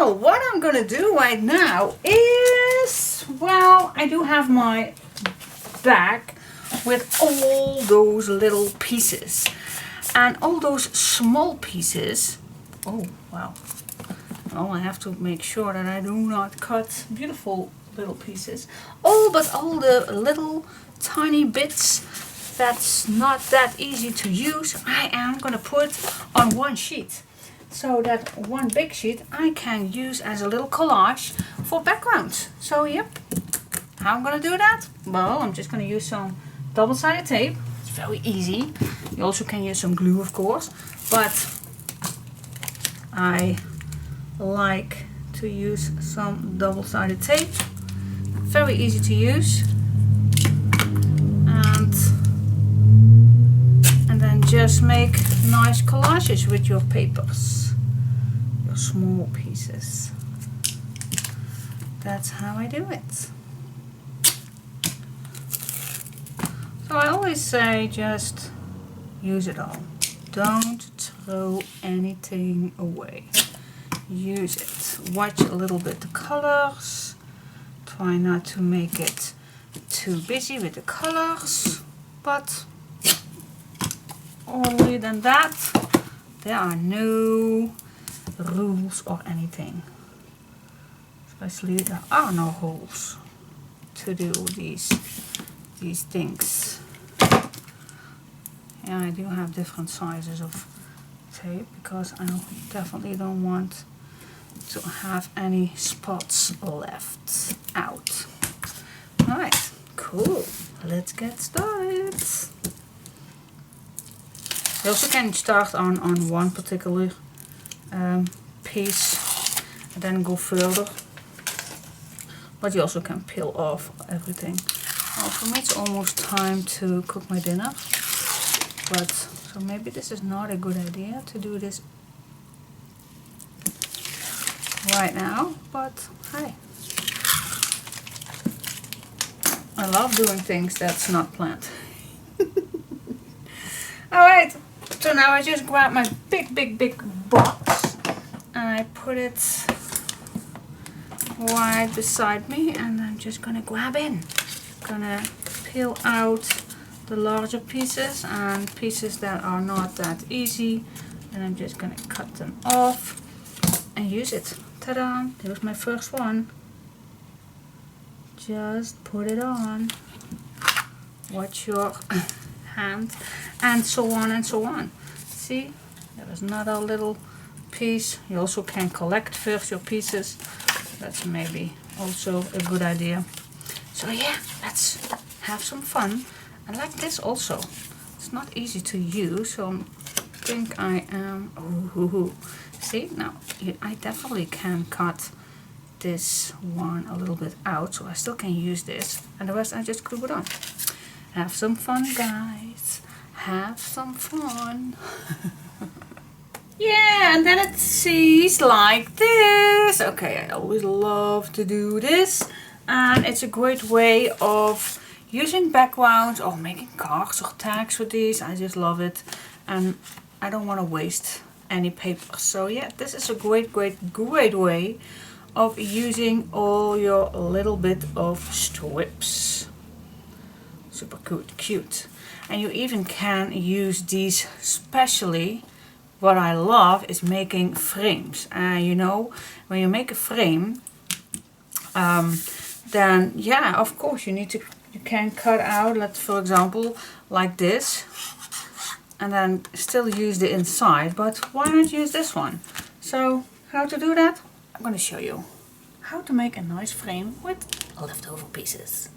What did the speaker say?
Well, what I'm gonna do right now is, well, I do have my bag with all those little pieces. And all those small pieces, oh wow, well I have to make sure that I do not cut beautiful little pieces. But all the little tiny bits that's not that easy to use, I am gonna put on one sheet. So that one big sheet I can use as a little collage for background. So yep, how I'm gonna do that? Well, I'm just gonna use some double-sided tape. It's very easy. You also can use some glue, of course, but I like to use some double-sided tape. Very easy to use. And then just make nice collages with your papers, your small pieces. That's how I do it. So I always say just use it all. Don't throw anything away. Use it. Watch a little bit the colors. Try not to make it too busy with the colors. But other than that, there are no rules or anything. Especially there are no rules to do these things. Yeah, I do have different sizes of tape because I definitely don't want to have any spots left out. Alright, cool. Let's get started. You also can start on one particular piece and then go further. But you also can peel off everything. Well, for me it's almost time to cook my dinner. But so maybe this is not a good idea to do this right now, but hey, I love doing things that's not planned. Alright, so now I just grab my big box and I put it right beside me, and I'm just gonna grab in. Gonna peel out the larger pieces and pieces that are not that easy, and I'm just gonna cut them off and use it. Ta-da! There's my first one. Just put it on. Watch your hand, and so on and so on. See, there is another little piece. You also can collect first your pieces. That's maybe also a good idea. So yeah, let's have some fun. I like this also. It's not easy to use, so I think I am. See, now I definitely can cut this one a little bit out, so I still can use this, and the rest I just glue it on. Have some fun, guys. Have some fun. Yeah, and then it sees like this. Okay, I always love to do this, and it's a great way of using backgrounds or making cards or tags with these. I just love it, and I don't want to waste any paper. So yeah, this is a great way of using all your little bit of strips. Super cute. And you even can use these specially. What I love is making frames. You know, when you make a frame, then yeah, of course you can cut out, let's for example, like this, and then still use the inside. But why not use this one? So how to do that? I'm going to show you how to make a nice frame with leftover pieces.